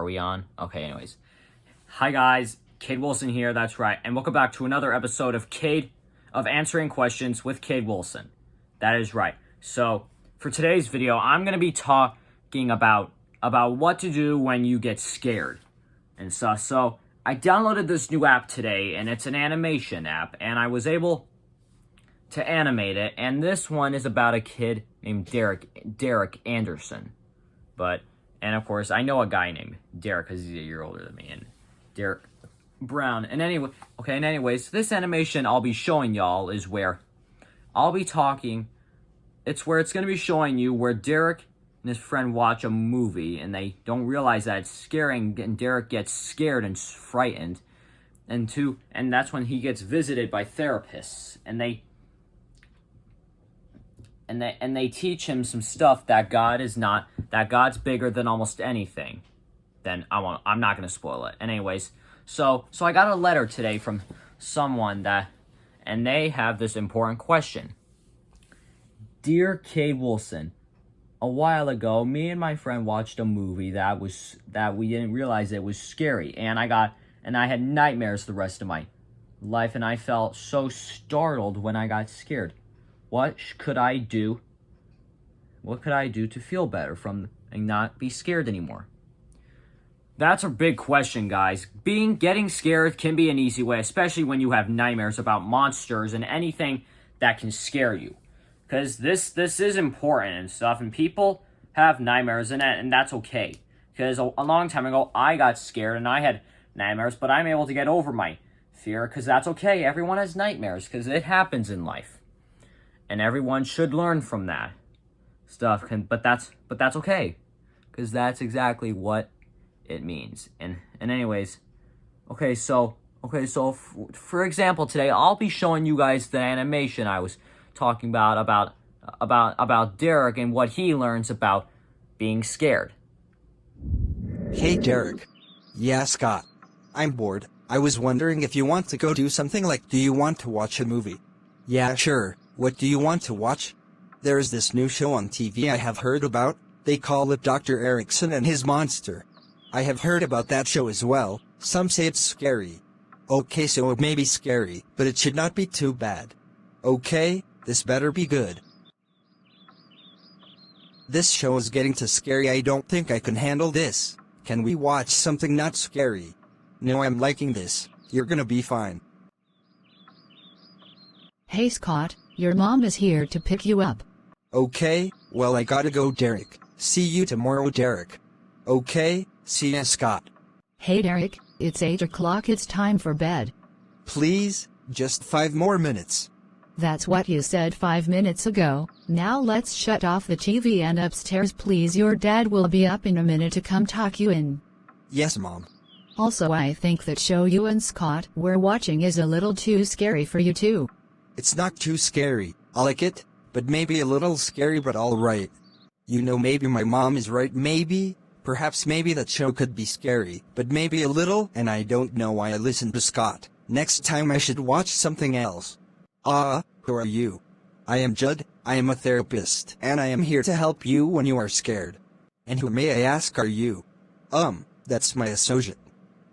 Are we on? Okay, anyways. Hi guys, Kade Wilson here, that's right. And welcome back to another episode of Answering Questions with Kade Wilson. That is right. So, for today's video, I'm going to be talking about what to do when you get scared and stuff. So, I downloaded this new app today, and it's an animation app, and I was able to animate it. And this one is about a kid named Derek Anderson. And of course, I know a guy named Derek because he's a year older than me, and Derek Brown. And anyways, this animation I'll be showing y'all is where I'll be talking. It's where it's going to be showing you where Derek and his friend watch a movie, and they don't realize that it's scaring, and Derek gets scared and frightened. And that's when he gets visited by therapists, and they teach him some stuff that God's bigger than almost anything. Then I'm not going to spoil it. And anyways, so I got a letter today from someone and they have this important question. Dear Kade Wilson, a while ago, me and my friend watched a movie that we didn't realize it was scary, and I had nightmares the rest of my life, and I felt so startled when I got scared. What could I do? What could I do to feel better from and not be scared anymore? That's a big question, guys. Getting scared can be an easy way, especially when you have nightmares about monsters and anything that can scare you. Because this is important and stuff, and people have nightmares, and that's okay. Because a long time ago, I got scared and I had nightmares, but I'm able to get over my fear, because that's okay. Everyone has nightmares, because it happens in life. And everyone should learn from that stuff, but that's okay, because that's exactly what it means. And anyways, so for example, today I'll be showing you guys the animation I was talking about Derek and what he learns about being scared. Hey Derek. Yeah, Scott. I'm bored. I was wondering if you want to go do something like, do you want to watch a movie? Yeah, sure. What do you want to watch? There's this new show on TV I have heard about. They call it Dr. Erickson and His Monster. I have heard about that show as well. Some say it's scary. Okay, so it may be scary, but it should not be too bad. Okay, this better be good. This show is getting too scary. I don't think I can handle this. Can we watch something not scary? No, I'm liking this. You're gonna be fine. Hey Scott, your mom is here to pick you up. Okay, well I gotta go, Derek. See you tomorrow, Derek. Okay, see ya, Scott. Hey Derek, it's 8 o'clock, it's time for bed. Please, just 5 more minutes. That's what you said 5 minutes ago. Now let's shut off the TV and upstairs please, your dad will be up in a minute to come tuck you in. Yes, Mom. Also, I think that show you and Scott were watching is a little too scary for you too. It's not too scary. I like it, but maybe a little scary, but alright. You know, maybe my mom is right, perhaps that show could be scary, but maybe a little, and I don't know why I listened to Scott. Next time I should watch something else. Who are you? I am Judd, I am a therapist, and I am here to help you when you are scared. And who, may I ask, are you? That's my associate.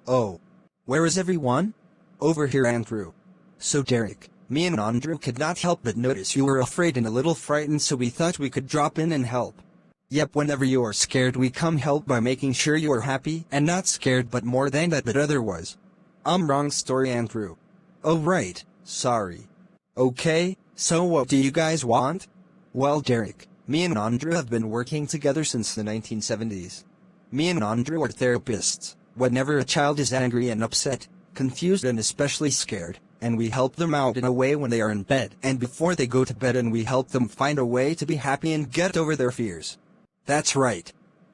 Oh. Where is everyone? Over here, Andrew. So Derek, me and Andrew could not help but notice you were afraid and a little frightened, so we thought we could drop in and help. Yep, whenever you are scared we come help by making sure you are happy and not scared, but more than that, but otherwise. Wrong story, Andrew. Oh right, sorry. Okay, so what do you guys want? Well, Derek, me and Andrew have been working together since the 1970s. Me and Andrew are therapists. Whenever a child is angry and upset, confused and especially scared, and we help them out in a way when they are in bed and before they go to bed, and we help them find a way to be happy and get over their fears. That's right.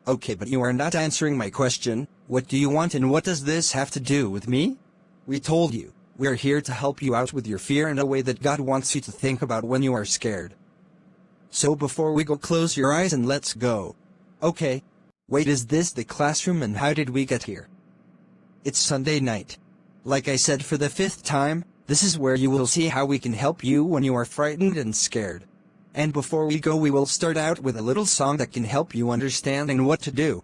Okay, but you are not answering my question. What do you want, and what does this have to do with me? We told you, we are here to help you out with your fear in a way that God wants you to think about when you are scared. So before we go, close your eyes and let's go. Okay. Wait, is this the classroom, and how did we get here? It's Sunday night. Like I said for the 5th time, this is where you will see how we can help you when you are frightened and scared. And before we go, we will start out with a little song that can help you understand and what to do.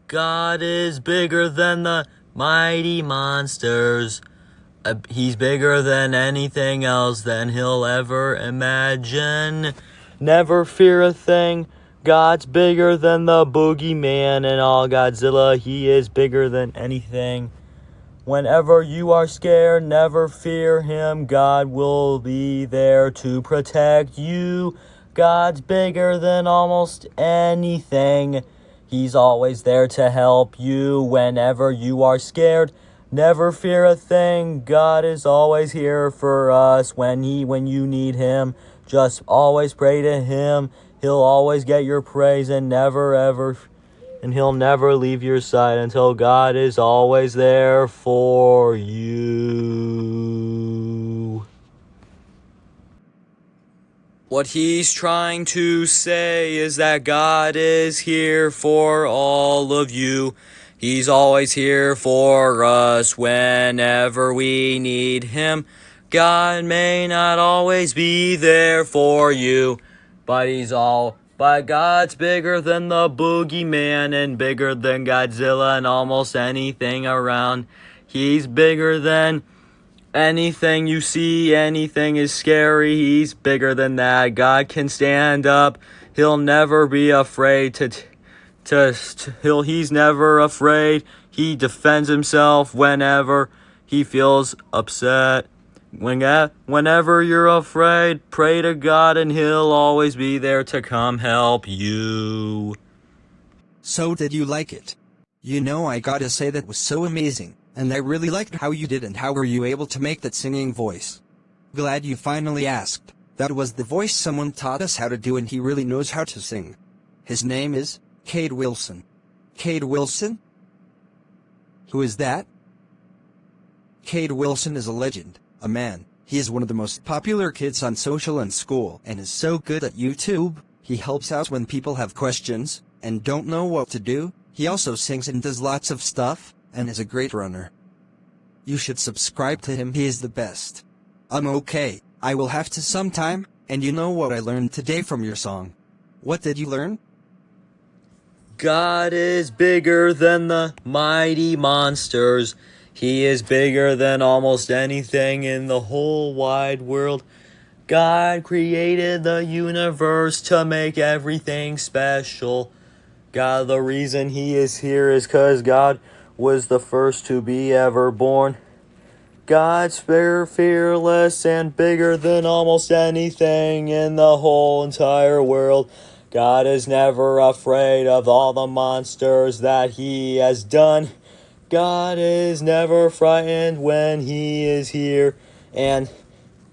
God is bigger than the mighty monsters. He's bigger than anything else than he'll ever imagine. Never fear a thing. God's bigger than the boogeyman and all Godzilla. He is bigger than anything. Whenever you are scared, never fear him. God will be there to protect you. God's bigger than almost anything. He's always there to help you whenever you are scared. Never fear a thing. God is always here for us when you need him. Just always pray to him. He'll always get your praise and he'll never leave your side until God is always there for you. What he's trying to say is that God is here for all of you. He's always here for us whenever we need him. God may not always be there for you, but God's bigger than the boogeyman and bigger than Godzilla and almost anything around. He's bigger than anything you see. Anything is scary. He's bigger than that. God can stand up. He'll never be afraid he's never afraid. He defends himself whenever he feels upset. Whenever you're afraid, pray to God and he'll always be there to come help you. So did you like it? You know, I gotta say that was so amazing, and I really liked how you did and how were you able to make that singing voice. Glad you finally asked. That was the voice someone taught us how to do and he really knows how to sing. His name is Kade Wilson. Kade Wilson? Who is that? Kade Wilson is a legend, a man. He is one of the most popular kids on social and school and is so good at YouTube. He helps out when people have questions and don't know what to do. He also sings and does lots of stuff and is a great runner. You should subscribe to him. He is the best. Okay, I will have to sometime. And you know what I learned today from your song? What did you learn? God is bigger than the mighty monsters. He is bigger than almost anything in the whole wide world. God created the universe to make everything special. God, the reason he is here is 'cause God was the first to be ever born. God's fearless and bigger than almost anything in the whole entire world. God is never afraid of all the monsters that he has done. God is never frightened when he is here. And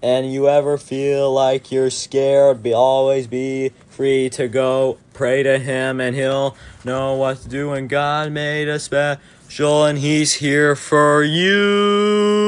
you ever feel like you're scared, always be free to go pray to him and he'll know what to do. And God made us special and he's here for you.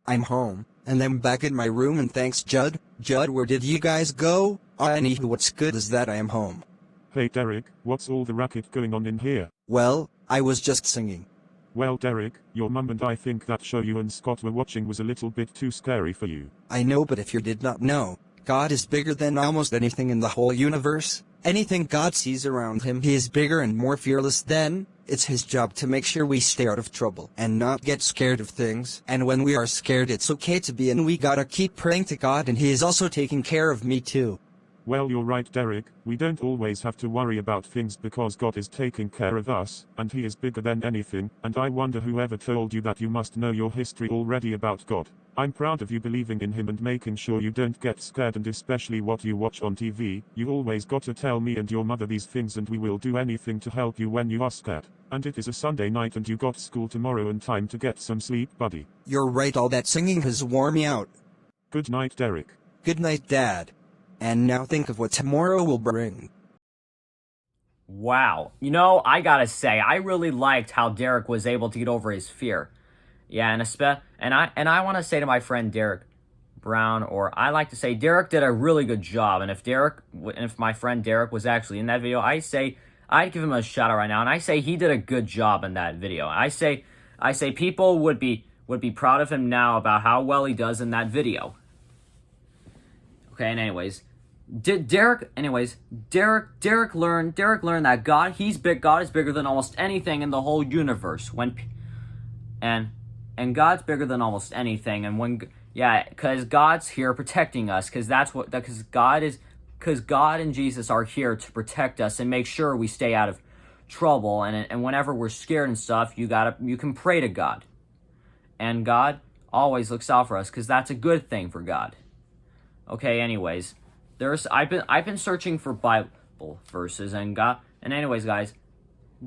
I'm home, and I'm back in my room and thanks Judd. Judd, where did you guys go? Anywho, what's good is that I am home. Hey Derek, what's all the racket going on in here? Well, I was just singing. Well Derek, your mum and I think that show you and Scott were watching was a little bit too scary for you. I know, but if you did not know, God is bigger than almost anything in the whole universe. Anything God sees around him, he is bigger and more fearless than. It's his job to make sure we stay out of trouble and not get scared of things. And when we are scared, it's okay to be, and we gotta keep praying to God, and he is also taking care of me too. Well, you're right Derek, we don't always have to worry about things because God is taking care of us, and he is bigger than anything, and I wonder whoever told you that you must know your history already about God. I'm proud of you believing in him and making sure you don't get scared, and especially what you watch on TV. You always gotta tell me and your mother these things and we will do anything to help you when you are scared. And it is a Sunday night and you got school tomorrow and time to get some sleep, buddy. You're right, all that singing has worn me out. Good night Derek. Good night, Dad. And now think of what tomorrow will bring. Wow. You know, I gotta say, I really liked how Derek was able to get over his fear. Yeah, and I want to say to my friend Derek Brown, or I like to say Derek did a really good job. And if my friend Derek was actually in that video, I'd give him a shout out right now, and I say he did a good job in that video. I say people would be proud of him now about how well he does in that video. Okay, and anyways, Derek learned that God is bigger than almost anything in the whole universe. And God's bigger than almost anything. And because God's here protecting us, because God and Jesus are here to protect us and make sure we stay out of trouble. And whenever we're scared and stuff, you can pray to God, and God always looks out for us, because that's a good thing for God. Okay, anyways, I've been searching for Bible verses, and anyways, guys,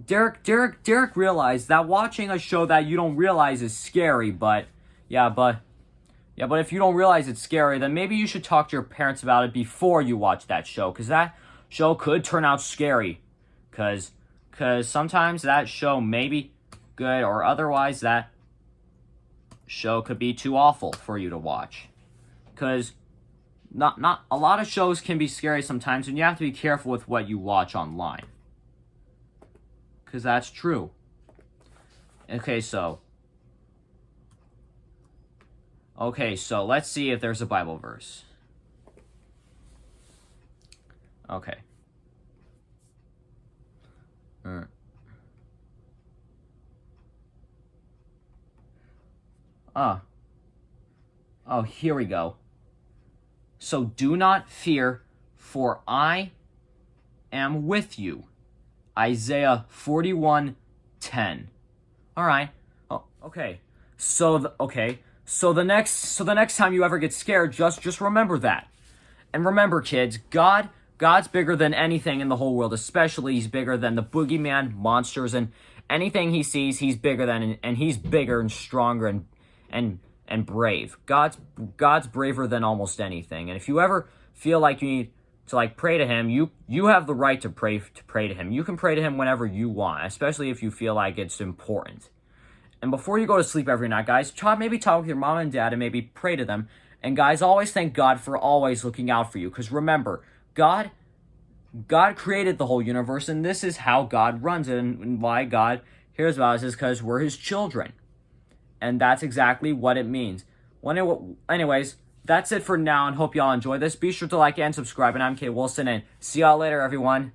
Derek realized that watching a show that you don't realize is scary, but if you don't realize it's scary, then maybe you should talk to your parents about it before you watch that show, because that show could turn out scary, because sometimes that show may be good, or otherwise that show could be too awful for you to watch, because not a lot of shows can be scary sometimes, and you have to be careful with what you watch online, because that's true. Okay, so let's see if there's a Bible verse. Okay. Here we go. So do not fear, for I am with you. Isaiah 41:10. All right. Oh, okay. So the next time you ever get scared, just remember that. And remember, kids, God's bigger than anything in the whole world, especially he's bigger than the boogeyman, monsters, and anything he sees, he's bigger than, and he's bigger and stronger and brave. God's braver than almost anything. And if you ever feel like you need to pray to him, you have the right to pray to him. You can pray to him whenever you want, especially if you feel like it's important. And before you go to sleep every night, guys, maybe talk with your mom and dad and maybe pray to them. And guys, always thank God for always looking out for you, because remember, God created the whole universe, and this is how God runs it, and why God cares about us is because we're his children. And that's exactly what it means. Anyways, that's it for now, and hope y'all enjoy this. Be sure to like and subscribe, and I'm Kade Wilson, and see y'all later, everyone.